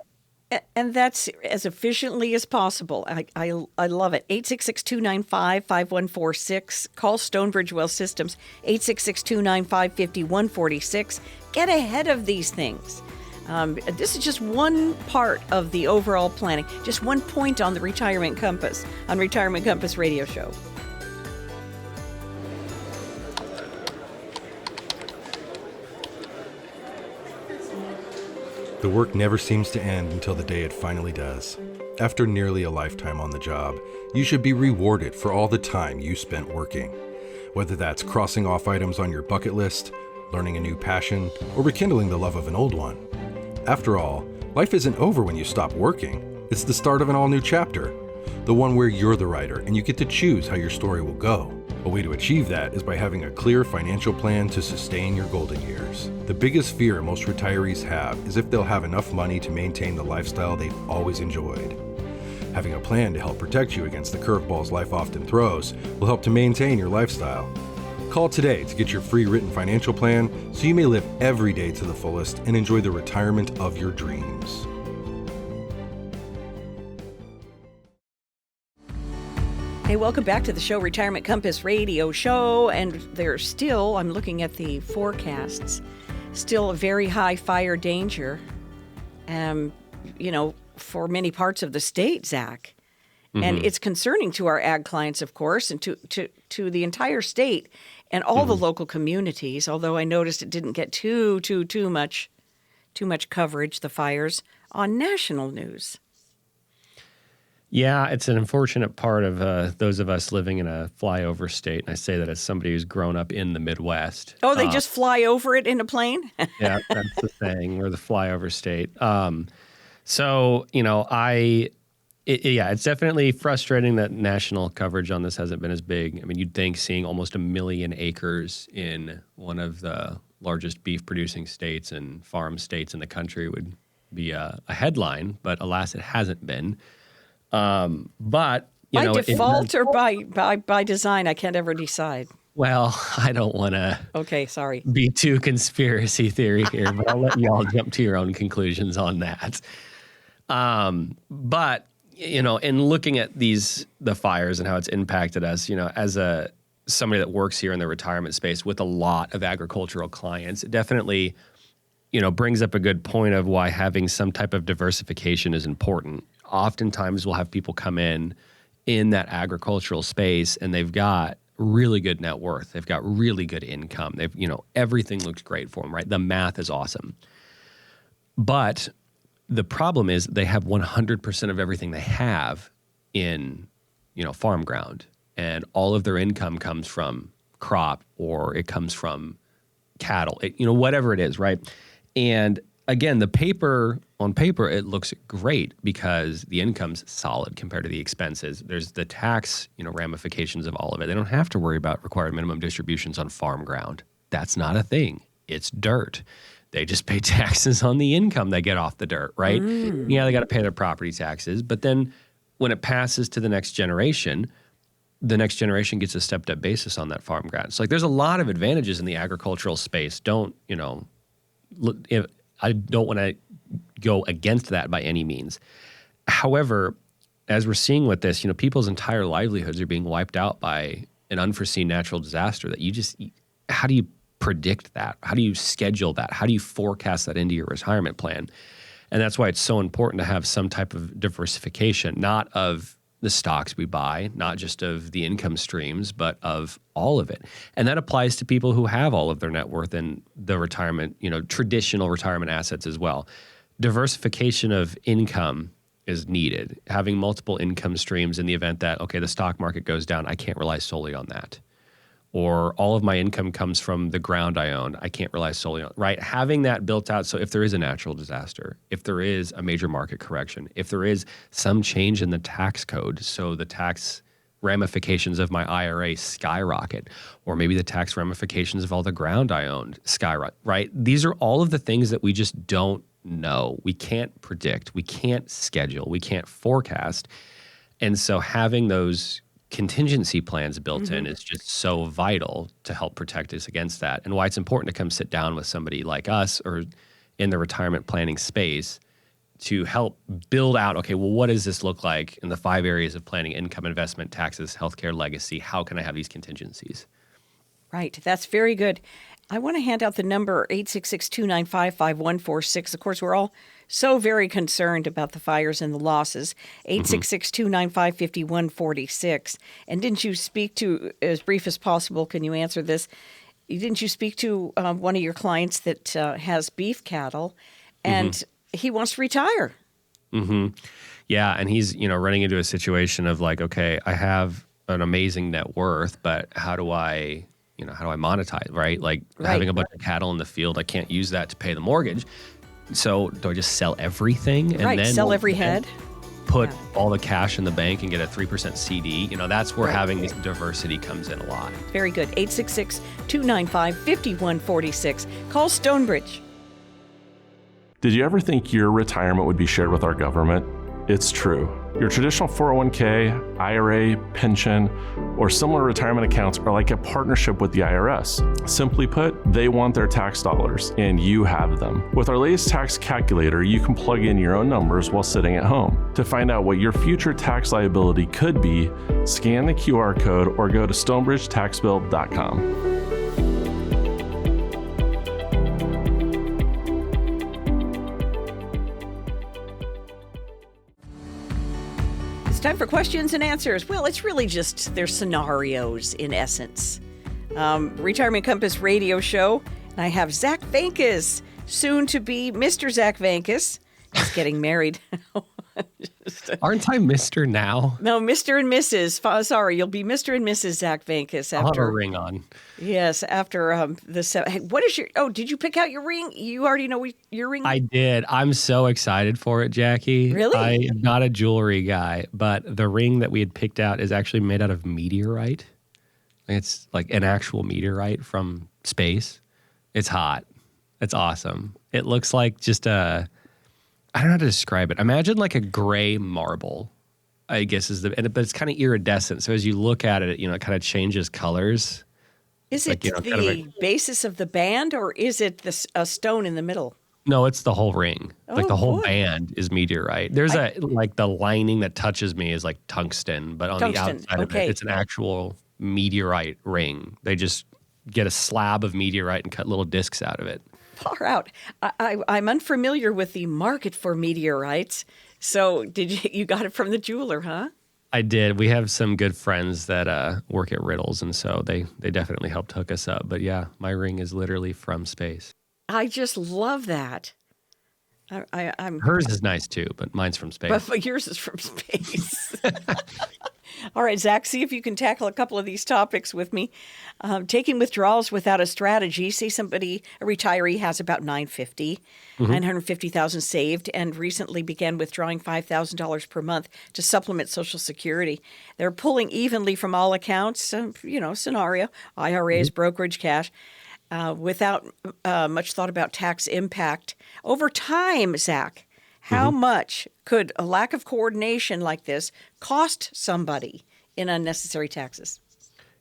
Speaker 1: And that's as efficiently as possible. I love it. 866-295-5146. Call Stonebridge Wealth Systems, 866-295-5146. Get ahead of these things. This is just one part of the overall planning, just one point on the Retirement Compass, on Retirement Compass Radio Show.
Speaker 5: The work never seems to end until the day it finally does. After nearly a lifetime on the job, you should be rewarded for all the time you spent working. Whether that's crossing off items on your bucket list, learning a new passion, or rekindling the love of an old one. After all, life isn't over when you stop working. It's the start of an all-new chapter. The one where you're the writer and you get to choose how your story will go. A way to achieve that is by having a clear financial plan to sustain your golden years. The biggest fear most retirees have is if they'll have enough money to maintain the lifestyle they've always enjoyed. Having a plan to help protect you against the curveballs life often throws will help to maintain your lifestyle. Call today to get your free written financial plan so you may live every day to the fullest and enjoy the retirement of your dreams.
Speaker 1: Hey, welcome back to the show, Retirement Compass Radio Show. And there's still, I'm looking at the forecasts, still a very high fire danger, for many parts of the state, Zach. And it's concerning to our ag clients, of course, and to the entire state and all the local communities, although I noticed it didn't get too much coverage, the fires, on national news.
Speaker 2: Yeah, it's an unfortunate part of those of us living in a flyover state. And I say that as somebody who's grown up in the Midwest.
Speaker 1: Oh, they just fly over it in a plane?
Speaker 2: Yeah, that's the thing. We're the flyover state. It's definitely frustrating that national coverage on this hasn't been as big. I mean, you'd think seeing almost 1 million acres in one of the largest beef producing states and farm states in the country would be a headline, but alas, it hasn't been. By
Speaker 1: default or by design, I can't ever decide.
Speaker 2: Well, I don't want to be too conspiracy theory here, but I'll let you all jump to your own conclusions on that. But in looking at the fires and how it's impacted us, as somebody that works here in the retirement space with a lot of agricultural clients, it definitely, brings up a good point of why having some type of diversification is important. Oftentimes we'll have people come in that agricultural space and they've got really good net worth. They've got really good income. They've, everything looks great for them, right? The math is awesome. But the problem is they have 100% of everything they have in, farm ground, and all of their income comes from crop or it comes from cattle, whatever it is, right? And again, on paper, it looks great because the income's solid compared to the expenses. There's the tax, ramifications of all of it. They don't have to worry about required minimum distributions on farm ground. That's not a thing. It's dirt. They just pay taxes on the income they get off the dirt, right? Yeah, they got to pay their property taxes. But then when it passes to the next generation gets a stepped-up basis on that farm ground. So, there's a lot of advantages in the agricultural space. I don't want to go against that by any means. However, as we're seeing with this, people's entire livelihoods are being wiped out by an unforeseen natural disaster that how do you predict that? How do you schedule that? How do you forecast that into your retirement plan? And that's why it's so important to have some type of diversification, not of the stocks we buy, not just of the income streams, but of all of it. And that applies to people who have all of their net worth in the retirement, traditional retirement assets as well. Diversification of income is needed. Having multiple income streams in the event that, okay, the stock market goes down, I can't rely solely on that. Or all of my income comes from the ground I own. I can't rely solely on, right? Having that built out, so if there is a natural disaster, if there is a major market correction, if there is some change in the tax code, so the tax ramifications of my IRA skyrocket, or maybe the tax ramifications of all the ground I owned skyrocket, right? These are all of the things that we just don't know. We can't predict. We can't schedule. We can't forecast. And so having those contingency plans built in is just so vital to help protect us against that, and why it's important to come sit down with somebody like us or in the retirement planning space to help build out, okay, well, what does this look like in the 5 areas of planning: income, investment, taxes, healthcare, legacy? How can I have these contingencies?
Speaker 1: Right. That's very good. I want to hand out the number 866-295-5146. Of course, we're all so very concerned about the fires and the losses. 866-295-5146. And didn't you speak to, as brief as possible, can you answer this? Didn't you speak to one of your clients that has beef cattle and he wants to retire?
Speaker 2: Yeah, and he's, running into a situation of like, okay, I have an amazing net worth, but how do I monetize, right? Having a bunch of cattle in the field, I can't use that to pay the mortgage. So do I just sell everything and then
Speaker 1: sell every head?
Speaker 2: Put all the cash in the bank and get a 3% CD? That's where having this diversity comes in a lot.
Speaker 1: Very good. 866-295-5146. Call Stonebridge.
Speaker 3: Did you ever think your retirement would be shared with our government? It's true. Your traditional 401k, IRA, pension, or similar retirement accounts are like a partnership with the IRS. Simply put, they want their tax dollars, and you have them. With our latest tax calculator, you can plug in your own numbers while sitting at home. To find out what your future tax liability could be, scan the QR code or go to stonebridgetaxbill.com.
Speaker 1: It's time for questions and answers. Well, it's really just their scenarios in essence. Retirement Compass radio show. And I have Zach Vancas, soon to be Mr. Zach Vancas. He's getting married.
Speaker 2: Aren't I Mr. now?
Speaker 1: No, Mr. and Mrs. Sorry, you'll be Mr. and Mrs. Zach Vancas after.
Speaker 2: I'll have a ring on.
Speaker 1: Yes, after Hey, what is your? Oh, did you pick out your ring? You already know your ring.
Speaker 2: I did. I'm so excited for it, Jackie.
Speaker 1: Really?
Speaker 2: I am not a jewelry guy, but the ring that we had picked out is actually made out of meteorite. It's like an actual meteorite from space. It's hot. It's awesome. It looks like just I don't know how to describe it. Imagine like a gray marble, I guess but it's kind of iridescent. So as you look at it, it kind of changes colors.
Speaker 1: Is it the basis of the band, or is it a stone in the middle?
Speaker 2: No, it's the whole ring. The whole
Speaker 1: boy.
Speaker 2: band is meteorite. There's the lining that touches me is like tungsten, but on the outside of it, it's an actual meteorite ring. They just get a slab of meteorite and cut little discs out of it.
Speaker 1: Far out. I'm unfamiliar with the market for meteorites. So you got it from the jeweler, huh?
Speaker 2: I did. We have some good friends that work at Riddles, and so they definitely helped hook us up. But yeah, my ring is literally from space.
Speaker 1: I just love that. I'm
Speaker 2: Hers is nice too, but mine's from space.
Speaker 1: But yours is from space. All right, Zach, see if you can tackle a couple of these topics with me. Taking withdrawals without a strategy. Say a retiree has about $950,000 saved and recently began withdrawing $5,000 per month to supplement Social Security. They're pulling evenly from all accounts, scenario, IRAs, brokerage cash, without much thought about tax impact. Over time, Zach, how much could a lack of coordination like this cost somebody in unnecessary taxes?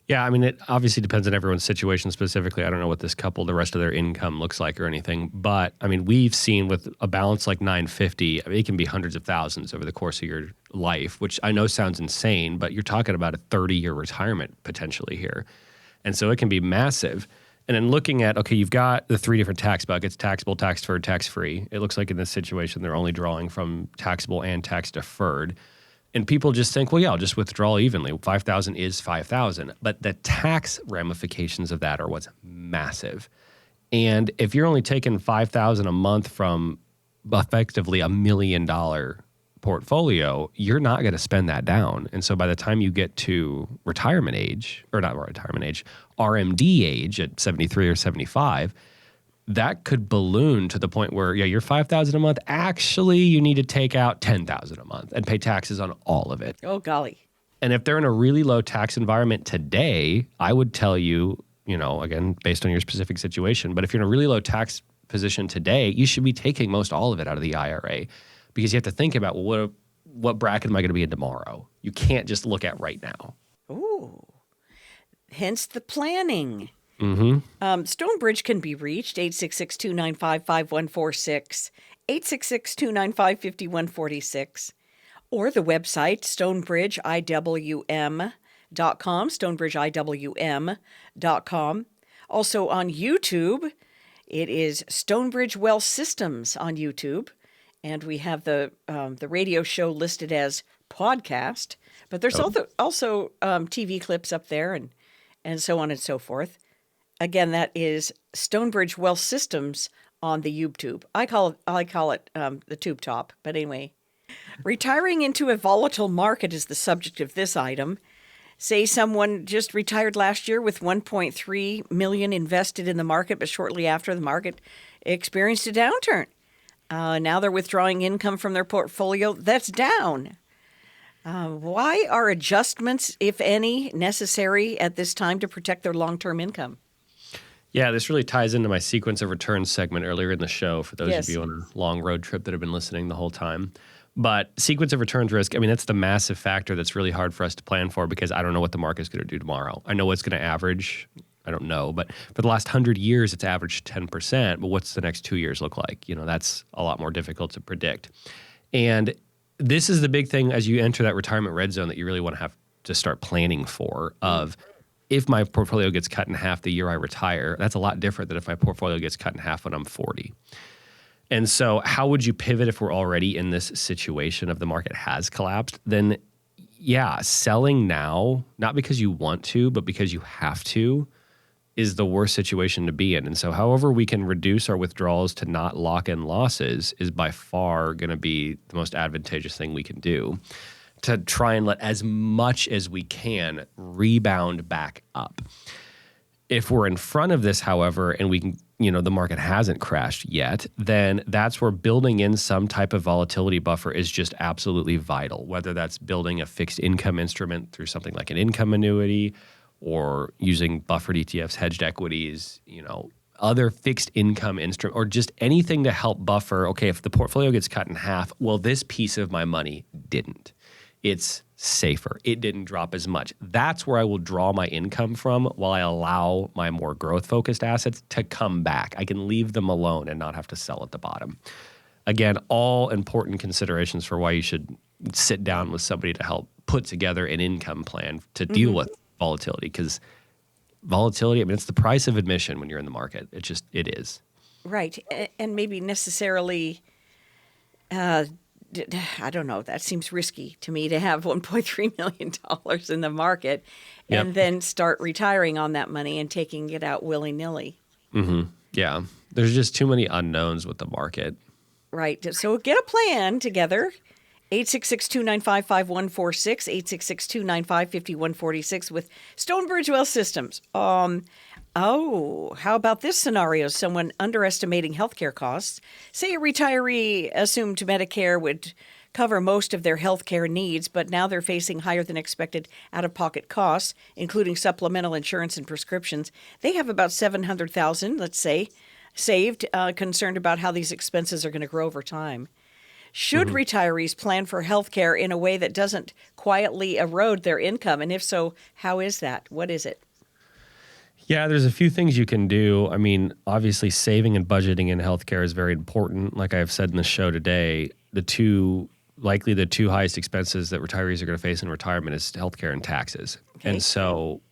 Speaker 2: Yeah, I mean, it obviously depends on everyone's situation specifically. I don't know what this couple, the rest of their income looks like or anything. But, I mean, we've seen with a balance like 950, it can be hundreds of thousands over the course of your life, which I know sounds insane, but you're talking about a 30-year retirement potentially here. And so it can be massive. And then looking at, okay, you've got the three different tax buckets, taxable, tax deferred, tax free. It looks like in this situation, they're only drawing from taxable and tax deferred. And people just think, well, yeah, I'll just withdraw evenly. 5,000 is 5,000. But the tax ramifications of that are what's massive. And if you're only taking 5,000 a month from effectively $1 million portfolio, you're not going to spend that down. And so by the time you get to retirement age, or not retirement age, RMD age at 73 or 75, that could balloon to the point where, yeah, you're $5,000 a month. Actually, you need to take out $10,000 a month and pay taxes on all of it.
Speaker 1: Oh, golly.
Speaker 2: And if they're in a really low tax environment today, I would tell you, again, based on your specific situation, but if you're in a really low tax position today, you should be taking most all of it out of the IRA, because you have to think about, well, what bracket am I going to be in tomorrow? You can't just look at right now.
Speaker 1: Ooh. Hence the planning.
Speaker 2: Mm-hmm.
Speaker 1: Stonebridge can be reached, 866-295-5146, 866-295-5146, or the website, stonebridgeiwm.com, stonebridgeiwm.com. Also on YouTube, it is Stonebridge Wealth Systems on YouTube, and we have the radio show listed as podcast, but there's also TV clips up there and so on and so forth. Again, that is Stonebridge Wealth Systems on the YouTube. I call it the tube top, but anyway. Retiring into a volatile market is the subject of this item. Say someone just retired last year with $1.3 million invested in the market, but shortly after the market experienced a downturn. Now they're withdrawing income from their portfolio that's down. Why are adjustments, if any, necessary at this time to protect their long-term income?
Speaker 2: Yeah, this really ties into my sequence of returns segment earlier in the show for those of you on a long road trip that have been listening the whole time. But sequence of returns risk, I mean, that's the massive factor that's really hard for us to plan for, because I don't know what the market's going to do tomorrow. I know what's going to average. I don't know. But for the last 100 years, it's averaged 10%. But what's the next 2 years look like? That's a lot more difficult to predict. And this is the big thing as you enter that retirement red zone that you really want to have to start planning for, of if my portfolio gets cut in half the year I retire, that's a lot different than if my portfolio gets cut in half when I'm 40. And so how would you pivot if we're already in this situation of the market has collapsed? Then, yeah, selling now, not because you want to, but because you have to, is the worst situation to be in. And so however we can reduce our withdrawals to not lock in losses is by far going to be the most advantageous thing we can do, to try and let as much as we can rebound back up. If we're in front of this, however, and we can, the market hasn't crashed yet, then that's where building in some type of volatility buffer is just absolutely vital, whether that's building a fixed income instrument through something like an income annuity, or using buffered ETFs, hedged equities, other fixed income instrument, or just anything to help buffer, okay, if the portfolio gets cut in half, well, this piece of my money didn't. It's safer. It didn't drop as much. That's where I will draw my income from while I allow my more growth-focused assets to come back. I can leave them alone and not have to sell at the bottom. Again, all important considerations for why you should sit down with somebody to help put together an income plan to deal with volatility, because volatility, I mean, it's the price of admission when you're in the market. It is.
Speaker 1: Right. And maybe necessarily, I don't know, that seems risky to me to have $1.3 million in the market and then start retiring on that money and taking it out willy-nilly.
Speaker 2: Mm-hmm. Yeah. There's just too many unknowns with the market.
Speaker 1: Right. So get a plan together 866-295-5146, 866-295-5146 with Stonebridge Wealth Systems. How about this scenario? Someone underestimating healthcare costs. Say a retiree assumed Medicare would cover most of their healthcare needs, but now they're facing higher than expected out-of-pocket costs, including supplemental insurance and prescriptions. They have about $700,000, let's say, saved, concerned about how these expenses are going to grow over time. Should retirees plan for health care in a way that doesn't quietly erode their income? And if so, how is that? What is it?
Speaker 2: Yeah, there's a few things you can do. I mean, obviously, saving and budgeting in healthcare is very important. Like I've said in the show today, the two highest expenses that retirees are going to face in retirement is healthcare and taxes. Okay. And so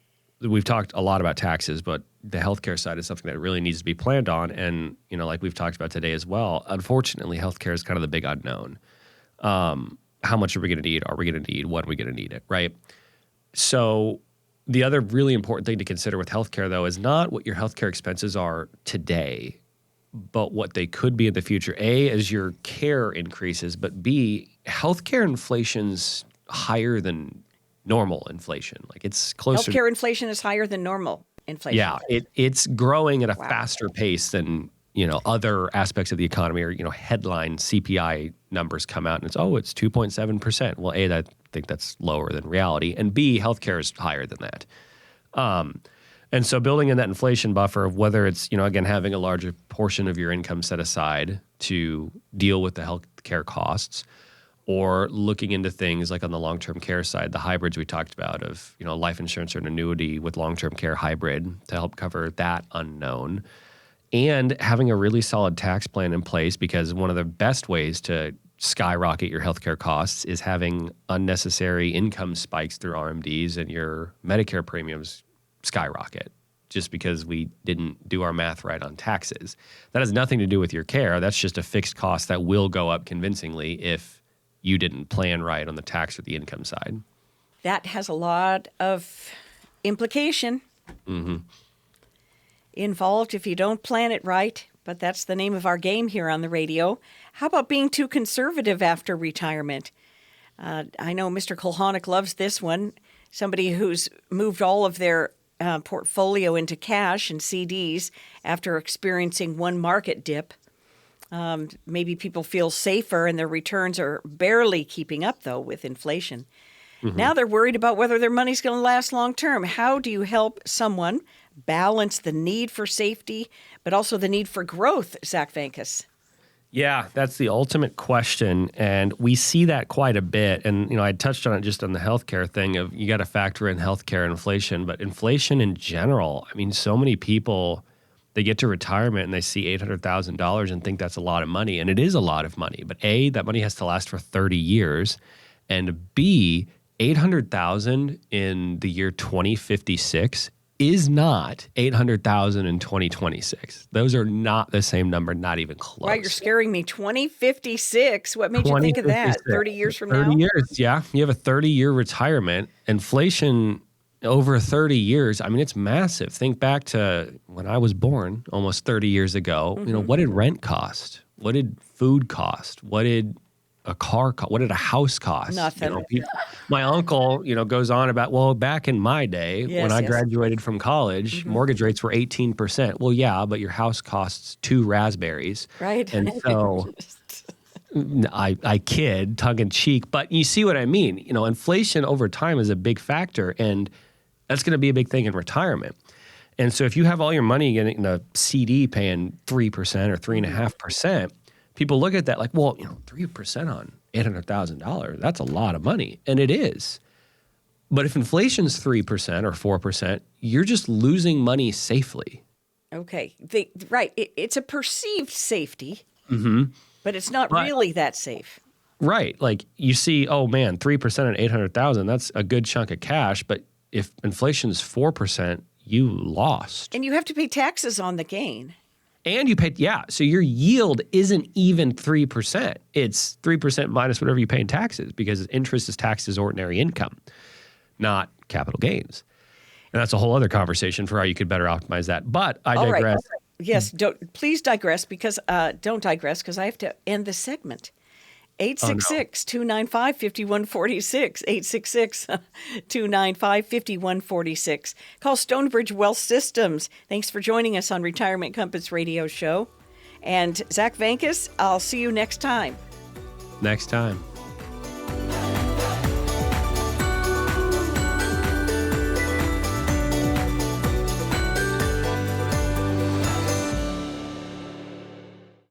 Speaker 2: we've talked a lot about taxes, but the healthcare side is something that really needs to be planned on. And, like we've talked about today as well, unfortunately, healthcare is kind of the big unknown. How much are we going to need? Are we going to need? When are we going to need it? Right? So the other really important thing to consider with healthcare, though, is not what your healthcare expenses are today, but what they could be in the future. A, as your care increases, but B, healthcare inflation's higher than normal inflation. Like it's closer.
Speaker 1: Healthcare inflation is higher than normal inflation.
Speaker 2: Yeah, it's growing at a faster pace than other aspects of the economy, or headline CPI numbers come out and it's 2.7%. Well, A, I think that's lower than reality, and B, healthcare is higher than that. And so building in that inflation buffer of whether it's again having a larger portion of your income set aside to deal with the healthcare costs, or looking into things like on the long-term care side, the hybrids we talked about of, life insurance or an annuity with long-term care hybrid to help cover that unknown, and having a really solid tax plan in place, because one of the best ways to skyrocket your healthcare costs is having unnecessary income spikes through RMDs and your Medicare premiums skyrocket just because we didn't do our math right on taxes. That has nothing to do with your care. That's just a fixed cost that will go up convincingly if you didn't plan right on the tax or the income side.
Speaker 1: That has a lot of implication involved if you don't plan it right, but that's the name of our game here on the radio. How about being too conservative after retirement? I know Mr. Kulhanek loves this one. Somebody who's moved all of their portfolio into cash and CDs after experiencing one market dip. Maybe people feel safer and their returns are barely keeping up, though, with inflation. Now they're worried about whether their money's going to last long term. How do you help someone balance the need for safety, but also the need for growth, Zach Vancas?
Speaker 2: Yeah, that's the ultimate question. And we see that quite a bit. And, I touched on it just on the healthcare thing of you got to factor in healthcare inflation, but inflation in general. I mean, so many people, they get to retirement and they see $800,000 and think that's a lot of money. And it is a lot of money. But A, that money has to last for 30 years. And B, $800,000 in the year 2056 is not $800,000 in 2026. Those are not the same number, not even close.
Speaker 1: Right, you're scaring me. 2056. What made you think of that? 30 years from now?
Speaker 2: 30 years, yeah. You have a 30-year retirement. Inflation over 30 years, I mean, it's massive. Think back to when I was born almost 30 years ago. What did rent cost? What did food cost? What did a car cost? What did a house cost?
Speaker 1: Nothing.
Speaker 2: My uncle, goes on about, well, back in my day, when I graduated from college, mortgage rates were 18%. Well, yeah, but your house costs 2 raspberries.
Speaker 1: Right.
Speaker 2: And so I kid, tongue in cheek, but you see what I mean. Inflation over time is a big factor, and that's going to be a big thing in retirement. And so if you have all your money in a CD paying 3% or 3.5%, people look at that like, well, 3% on $800,000, that's a lot of money. And it is. But if inflation's 3% or 4%, you're just losing money safely.
Speaker 1: Okay. Right. It's a perceived safety, but it's not really that safe.
Speaker 2: Right. Like you see, oh man, 3% on 800,000, that's a good chunk of cash. But if inflation's 4%, you lost.
Speaker 1: And you have to pay taxes on the gain.
Speaker 2: And you pay, so your yield isn't even 3%. It's 3% minus whatever you pay in taxes, because interest is taxed as ordinary income, not capital gains. And that's a whole other conversation for how you could better optimize that. But I digress.
Speaker 1: Right. Yes, please digress, because don't digress, because I have to end the segment. 866-295-5146. 866-295-5146. Call Stonebridge Wealth Systems. Thanks for joining us on Retirement Compass Radio Show. And Zach Vancas, I'll see you next time.
Speaker 2: Next time.